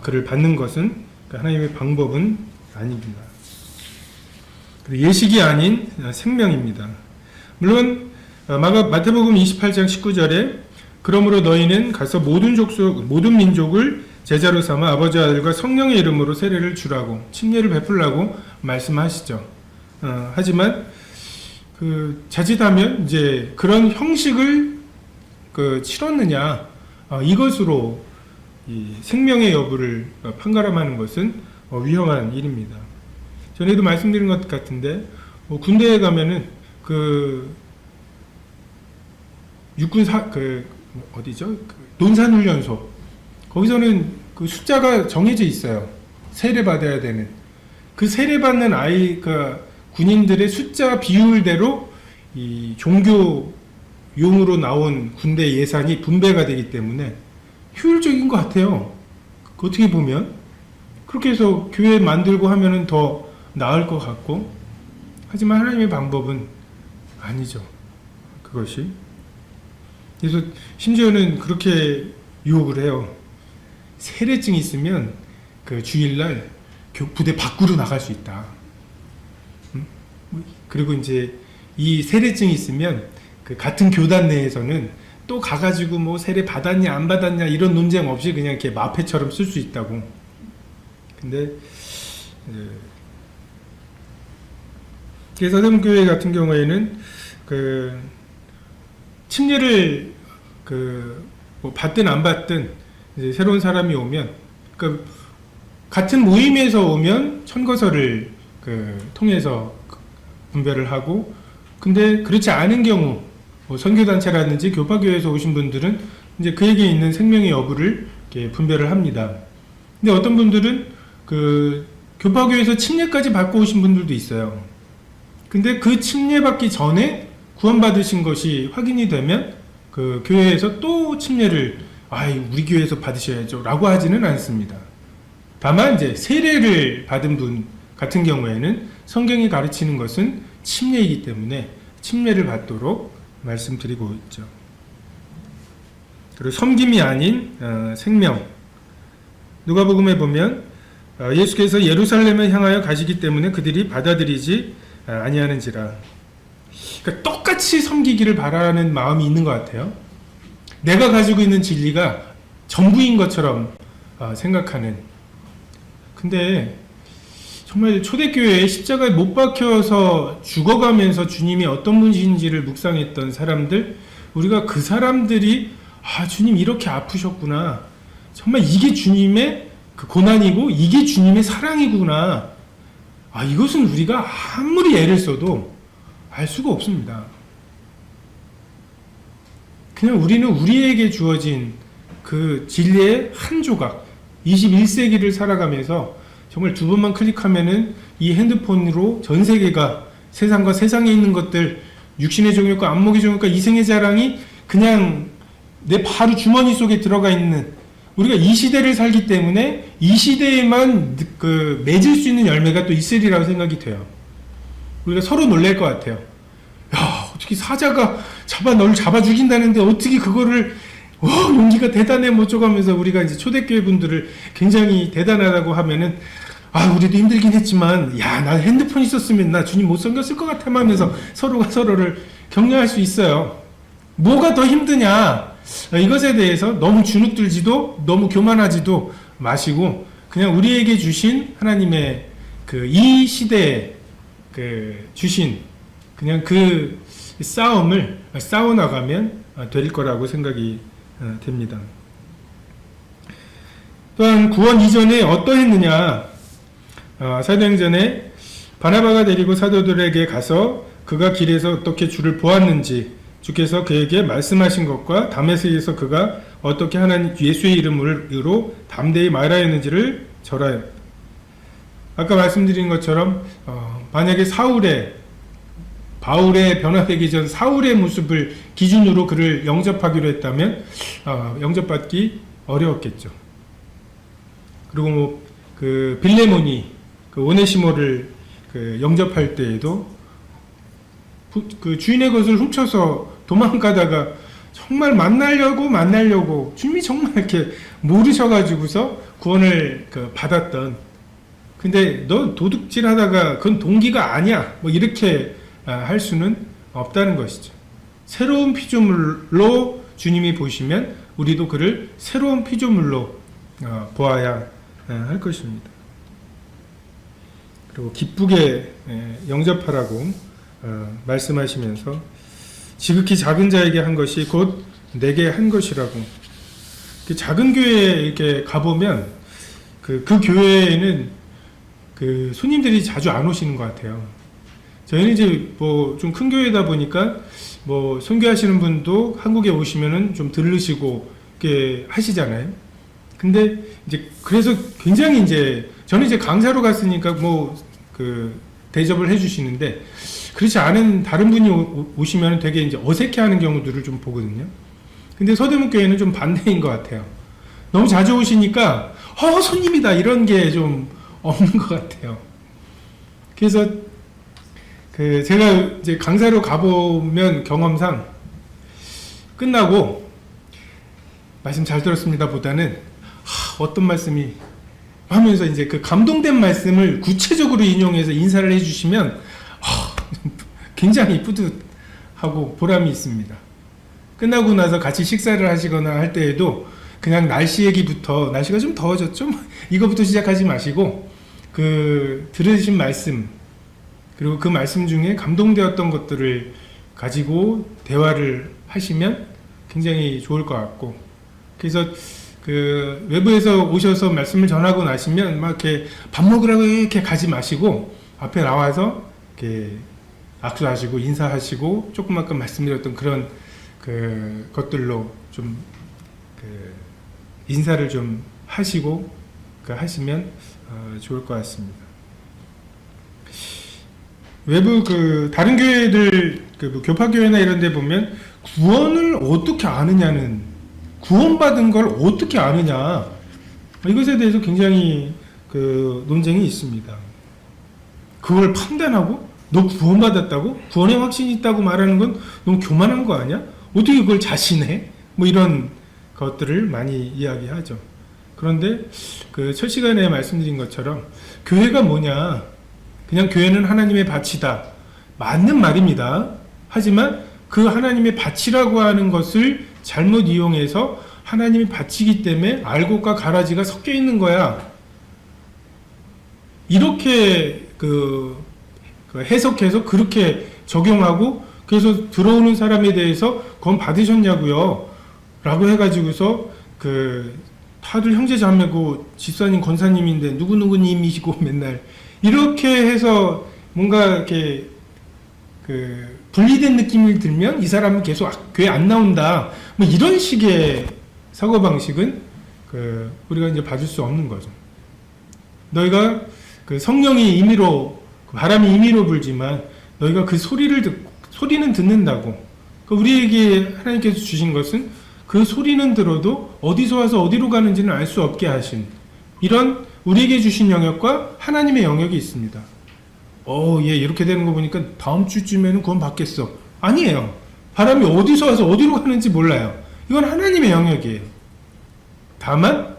그를 받는 것은 하나님의 방법은 아닙니다. 예식이 아닌 생명입니다. 물론 마태복음 28장 19절에 그러므로 너희는 가서 모든 민족을 제자로 삼아 아버지 아들과 성령의 이름으로 세례를 주라고, 침례를 베풀라고 말씀하시죠. 하지만 자칫하면 이제 그런 형식을 치렀느냐, 이것으로 이 생명의 여부를 판가름하는 것은 위험한 일입니다. 전에도 말씀드린 것 같은데, 군대에 가면은 육군 어디죠? 논산훈련소. 거기서는 숫자가 정해져 있어요. 세례 받아야 되는. 그 세례 받는 군인들의 숫자 비율대로 이 종교용으로 나온 군대 예산이 분배가 되기 때문에 효율적인 것 같아요. 어떻게 보면. 그렇게 해서 교회 만들고 하면은 더 나을 것 같고, 하지만 하나님의 방법은 아니죠. 그것이. 그래서 심지어는 그렇게 유혹을 해요. 세례증이 있으면 주일날 부대 밖으로 나갈 수 있다. 그리고 이제 이 세례증이 있으면 그 같은 교단 내에서는 또 가가지고 뭐 세례 받았냐 안 받았냐 이런 논쟁 없이 그냥 이렇게 마패처럼 쓸 수 있다고. 근데 서대문교회 같은 경우에는 그 침례를 뭐 받든 안 받든 이제 새로운 사람이 오면 그 같은 모임에서 오면 천거설을 통해서 분별을 하고, 근데 그렇지 않은 경우 뭐 선교단체라든지 교파교회에서 오신 분들은 이제 그에게 있는 생명의 여부를 이렇게 분별을 합니다. 근데 어떤 분들은 그 교파교회에서 침례까지 받고 오신 분들도 있어요. 근데 그 침례받기 전에 구원받으신 것이 확인이 되면 그 교회에서 또 침례를 우리 교회에서 받으셔야죠 라고 하지는 않습니다. 다만 이제 세례를 받은 분 같은 경우에는 성경이 가르치는 것은 침례이기 때문에 침례를 받도록 말씀드리고 있죠. 그리고 섬김이 아닌 생명. 누가복음에 보면 예수께서 예루살렘을 향하여 가시기 때문에 그들이 받아들이지 아니하는지라. 그러니까 똑같이 섬기기를 바라는 마음이 있는 것 같아요. 내가 가지고 있는 진리가 전부인 것처럼 생각하는. 근데 정말 초대교회에 십자가에 못 박혀서 죽어가면서 주님이 어떤 분이신지를 묵상했던 사람들, 우리가 그 사람들이 주님 이렇게 아프셨구나, 정말 이게 주님의 그 고난이고 이게 주님의 사랑이구나, 이것은 우리가 아무리 애를 써도 알 수가 없습니다. 그냥 우리는 우리에게 주어진 그 진리의 한 조각, 21세기를 살아가면서 정말 두 번만 클릭하면은 이 핸드폰으로 전 세계가 세상과 세상에 있는 것들, 육신의 정욕과 안목의 정욕과 이생의 자랑이 그냥 내 바로 주머니 속에 들어가 있는, 우리가 이 시대를 살기 때문에 이 시대에만 맺을 수 있는 열매가 또 있으리라고 생각이 돼요. 우리가 서로 놀랄 것 같아요. 야, 어떻게 사자가 널 잡아 죽인다는데 어떻게 그거를 용기가 대단해 뭐 어쩌면서 우리가 이제 초대교회 분들을 굉장히 대단하다고 하면은 우리도 힘들긴 했지만 나 핸드폰 있었으면 나 주님 못 섬겼을 것 같아 하면서 서로가 서로를 격려할 수 있어요. 뭐가 더 힘드냐, 이것에 대해서 너무 주눅들지도 너무 교만하지도 마시고 그냥 우리에게 주신 하나님의 이 시대에 주신 그냥 그 싸움을 싸워나가면 될 거라고 생각이 됩니다. 또한 구원 이전에 어떠했느냐, 사도행전에 바나바가 데리고 사도들에게 가서 그가 길에서 어떻게 주를 보았는지, 주께서 그에게 말씀하신 것과 다메섹에서 그가 어떻게 하나님 예수의 이름으로 담대히 말하였는지를 절하여. 아까 말씀드린 것처럼 만약에 바울의 변화되기 전 사울의 모습을 기준으로 그를 영접하기로 했다면 영접받기 어려웠겠죠. 그리고 빌레몬이 오네시모를 영접할 때에도 그 주인의 것을 훔쳐서 도망가다가 정말 만나려고 주님이 정말 이렇게 모르셔가지고서 구원을 받았던. 근데 너 도둑질 하다가 그건 동기가 아니야 뭐 이렇게 할 수는 없다는 것이죠. 새로운 피조물로 주님이 보시면 우리도 그를 새로운 피조물로 보아야 할 것입니다. 그리고 기쁘게 영접하라고 말씀하시면서 지극히 작은 자에게 한 것이 곧 내게 한 것이라고. 작은 교회에 이렇게 가보면 그 교회에는 손님들이 자주 안 오시는 것 같아요. 저희는 이제 뭐 좀 큰 교회다 보니까 뭐 선교하시는 분도 한국에 오시면은 좀 들르시고 이렇게 하시잖아요. 근데 이제 그래서 굉장히 이제 저는 이제 강사로 갔으니까 뭐 대접을 해주시는데, 그렇지 않은 다른 분이 오시면 되게 이제 어색해하는 경우들을 좀 보거든요. 근데 서대문 교회는 좀 반대인 것 같아요. 너무 자주 오시니까 손님이다 이런 게 좀 없는 것 같아요. 그래서 제가 이제 강사로 가보면 경험상 끝나고 말씀 잘 들었습니다 보다는 어떤 말씀이 하면서 이제 감동된 말씀을 구체적으로 인용해서 인사를 해주시면 굉장히 뿌듯하고 보람이 있습니다. 끝나고 나서 같이 식사를 하시거나 할 때에도 그냥 날씨 얘기부터, 날씨가 좀 더워졌죠? 이거부터 시작하지 마시고 그 들으신 말씀, 그리고 그 말씀 중에 감동되었던 것들을 가지고 대화를 하시면 굉장히 좋을 것 같고, 그래서 그 외부에서 오셔서 말씀을 전하고 나시면 막 이렇게 밥 먹으라고 이렇게 가지 마시고 앞에 나와서 이렇게 악수하시고 인사하시고 조금 아까 말씀드렸던 그런 그 것들로 좀 그 인사를 좀 하시고 그 하시면 좋을 것 같습니다. 외부 그 다른 교회들 그 교파교회나 이런 데 보면 구원을 어떻게 아느냐는, 구원받은 걸 어떻게 아느냐, 이것에 대해서 굉장히 그 논쟁이 있습니다. 그걸 판단하고 너 구원받았다고? 구원의 확신이 있다고 말하는 건 너무 교만한 거 아니야? 어떻게 그걸 자신해? 뭐 이런 것들을 많이 이야기하죠. 그런데 그 첫 시간에 말씀드린 것처럼 교회가 뭐냐, 그냥 교회는 하나님의 밭이다, 맞는 말입니다. 하지만 그 하나님의 밭이라고 하는 것을 잘못 이용해서 하나님의 밭이기 때문에 알곡과 가라지가 섞여 있는 거야, 이렇게 그 해석해서 그렇게 적용하고, 그래서 들어오는 사람에 대해서 구원 받으셨냐고요? 라고 해가지고서 그 다들 형제 자매고 집사님 권사님인데 누구누구님이시고 맨날 이렇게 해서 뭔가 이렇게 그 분리된 느낌이 들면 이 사람은 계속 교회 안 나온다, 뭐 이런 식의 사고방식은 그 우리가 이제 받을 수 없는 거죠. 너희가 그 성령이 임의로, 바람이 임의로 불지만 너희가 그 소리는 듣는다고. 우리에게 하나님께서 주신 것은 그 소리는 들어도 어디서 와서 어디로 가는지는 알 수 없게 하신 이런 우리에게 주신 영역과 하나님의 영역이 있습니다. 얘 이렇게 되는 거 보니까 다음 주쯤에는 구원 받겠어. 아니에요. 바람이 어디서 와서 어디로 가는지 몰라요. 이건 하나님의 영역이에요. 다만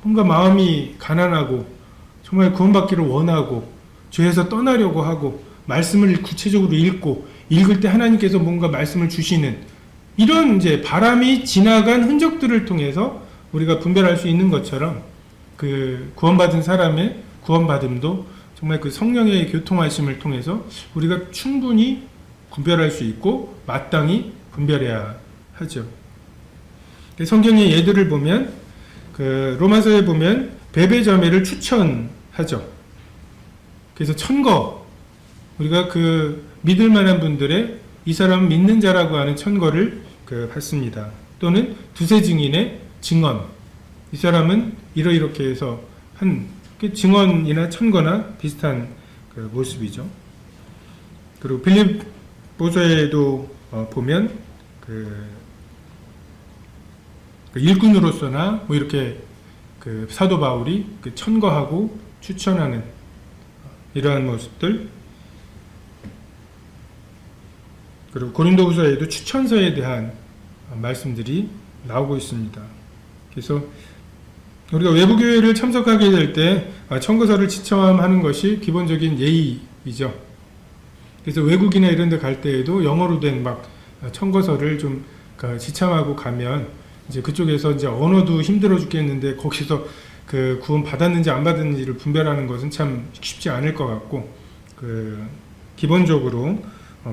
뭔가 마음이 가난하고 정말 구원받기를 원하고 죄에서 떠나려고 하고 말씀을 구체적으로 읽고 읽을 때 하나님께서 뭔가 말씀을 주시는 이런 이제 바람이 지나간 흔적들을 통해서 우리가 분별할 수 있는 것처럼 그 구원받은 사람의 구원받음도 정말 그 성령의 교통하심을 통해서 우리가 충분히 분별할 수 있고 마땅히 분별해야 하죠. 성경의 예들을 보면 그 로마서에 보면 베베자매를 추천하죠. 그래서 천거, 우리가 그 믿을 만한 분들의 이 사람은 믿는 자라고 하는 천거를 그 받습니다. 또는 두세 증인의 증언, 이 사람은 이렇게 해서 한 증언이나 천거나 비슷한 그 모습이죠. 그리고 빌립보서에도 보면 그 일꾼으로서나 뭐 이렇게 그 사도 바울이 그 천거하고 추천하는 이러한 모습들, 그리고 고린도후서에도 추천서에 대한 말씀들이 나오고 있습니다. 그래서 우리가 외부 교회를 참석하게 될 때 청거서를 지참하는 것이 기본적인 예의이죠. 그래서 외국이나 이런 데 갈 때에도 영어로 된 막 청거서를 좀 지참하고 가면 이제 그쪽에서 이제 언어도 힘들어 죽겠는데 거기서 그 구원 받았는지 안 받았는지를 분별하는 것은 참 쉽지 않을 것 같고, 그 기본적으로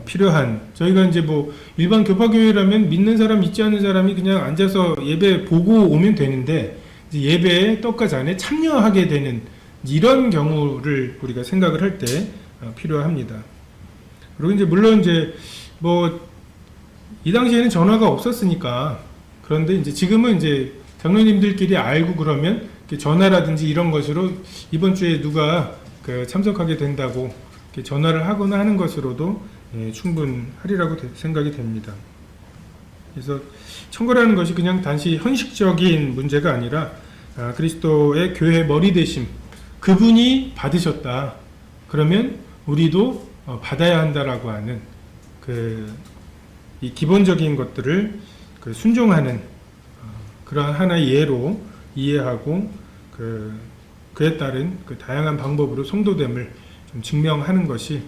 필요한, 저희가 이제 뭐 일반 교파교회라면 믿는 사람 믿지 않는 사람이 그냥 앉아서 예배 보고 오면 되는데 이제 예배에 떡과 잔에 참여하게 되는 이런 경우를 우리가 생각을 할 때 필요합니다. 그리고 이제 물론 이제 뭐 이 당시에는 전화가 없었으니까, 그런데 이제 지금은 이제 장로님들끼리 알고 그러면 전화라든지 이런 것으로 이번 주에 누가 그 참석하게 된다고 전화를 하거나 하는 것으로도 충분하리라고 생각이 됩니다. 그래서 청거라는 것이 그냥 단지 형식적인 문제가 아니라 그리스도의 교회 머리 되심, 그분이 받으셨다, 그러면 우리도 받아야 한다라고 하는 이 기본적인 것들을 순종하는 그러한 하나의 예로 이해하고 그에 따른 다양한 방법으로 성도됨을 좀 증명하는 것이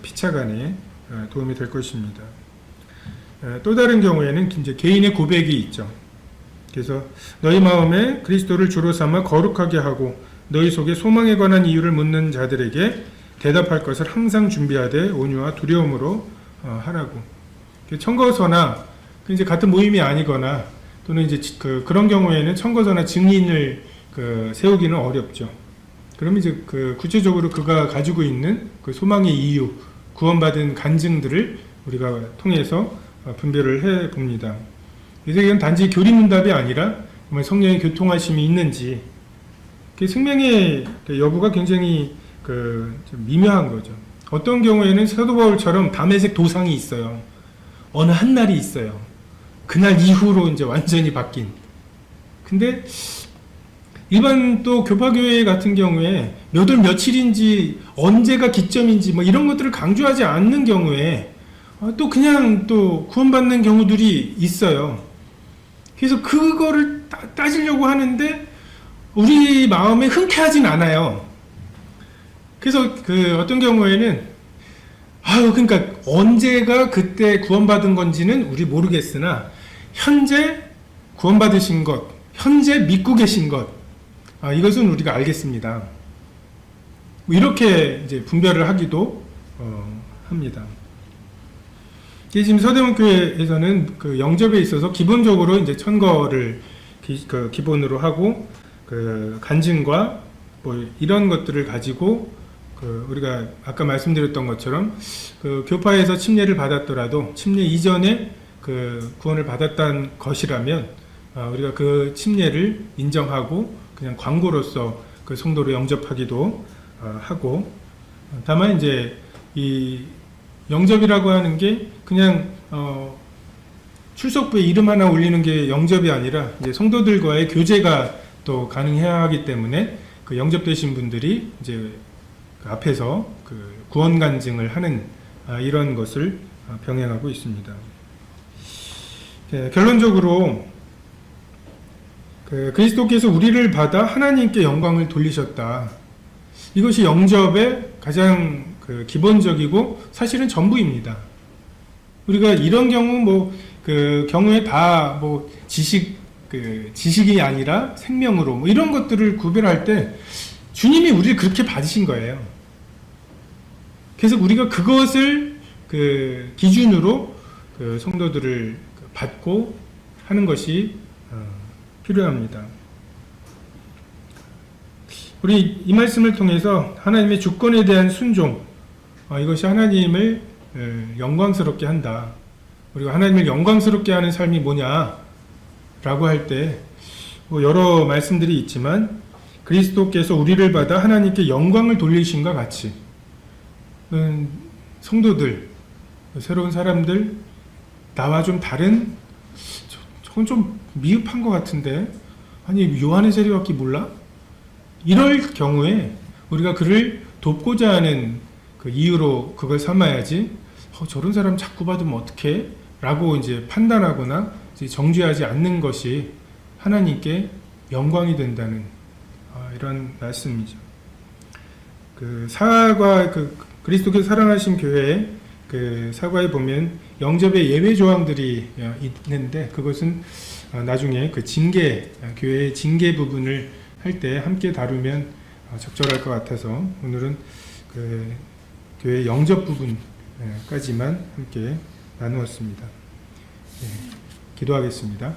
피차간의 도움이 될 것입니다. 또 다른 경우에는 이제 개인의 고백이 있죠. 그래서 너희 마음에 그리스도를 주로 삼아 거룩하게 하고 너희 속에 소망에 관한 이유를 묻는 자들에게 대답할 것을 항상 준비하되 온유와 두려움으로 하라고. 청거서나 이제 같은 모임이 아니거나 또는 이제 그런 경우에는 청거서나 증인을 세우기는 어렵죠. 그러면 이제 구체적으로 그가 가지고 있는 그 소망의 이유, 구원받은 간증들을 우리가 통해서 분별을 해 봅니다. 그래서 이건 단지 교리문답이 아니라 정말 성령의 교통하심이 있는지, 생명의 여부가 굉장히 좀 미묘한 거죠. 어떤 경우에는 사도 바울처럼 담에색 도상이 있어요. 어느 한 날이 있어요. 그날 이후로 이제 완전히 바뀐. 근데 일반 또 교파교회 같은 경우에 몇 월 며칠인지 언제가 기점인지 뭐 이런 것들을 강조하지 않는 경우에 또 그냥 또 구원받는 경우들이 있어요. 그래서 그거를 따지려고 하는데 우리 마음에 흔쾌하진 않아요. 그래서 어떤 경우에는 그러니까 언제가 그때 구원받은 건지는 우리 모르겠으나 현재 구원받으신 것, 현재 믿고 계신 것, 이것은 우리가 알겠습니다. 이렇게 이제 분별을 하기도 합니다. 지금 서대문 교회에서는 영접에 있어서 기본적으로 이제 천거를 기본으로 하고 간증과 뭐 이런 것들을 가지고 우리가 아까 말씀드렸던 것처럼 교파에서 침례를 받았더라도 침례 이전에 구원을 받았다는 것이라면 우리가 그 침례를 인정하고 그냥 광고로서 성도를 영접하기도 하고, 다만 이제 이 영접이라고 하는 게 그냥 출석부에 이름 하나 올리는 게 영접이 아니라 이제 성도들과의 교제가 또 가능해야 하기 때문에 영접되신 분들이 이제 앞에서 구원 간증을 하는 이런 것을 병행하고 있습니다. 결론적으로 그리스도께서 우리를 받아 하나님께 영광을 돌리셨다. 이것이 영접의 가장 기본적이고 사실은 전부입니다. 우리가 이런 경우 경우에 다 지식이 아니라 생명으로 이런 것들을 구별할 때 주님이 우리를 그렇게 받으신 거예요. 그래서 우리가 그것을 기준으로 성도들을 받고 하는 것이 필요합니다. 우리 이 말씀을 통해서 하나님의 주권에 대한 순종, 이것이 하나님을 영광스럽게 한다. 우리가 하나님을 영광스럽게 하는 삶이 뭐냐라고 할 때 여러 말씀들이 있지만 그리스도께서 우리를 받아 하나님께 영광을 돌리신과 같이 성도들, 새로운 사람들, 나와 좀 다른, 저건 좀 미흡한 것 같은데, 아니 요한의 세례밖에 몰라? 이럴 경우에 우리가 그를 돕고자 하는 이유로 그걸 삼아야지, 저런 사람 자꾸 받으면 어떡해? 라고 이제 판단하거나 이제 정죄하지 않는 것이 하나님께 영광이 된다는 이런 말씀이죠. 사과, 그리스도께서 사랑하신 교회에 사과에 보면 영접의 예외 조항들이 있는데, 그것은 나중에 징계, 교회의 징계 부분을 할 때 함께 다루면 적절할 것 같아서 오늘은 교회 영접 부분까지만 함께 나누었습니다. 기도하겠습니다.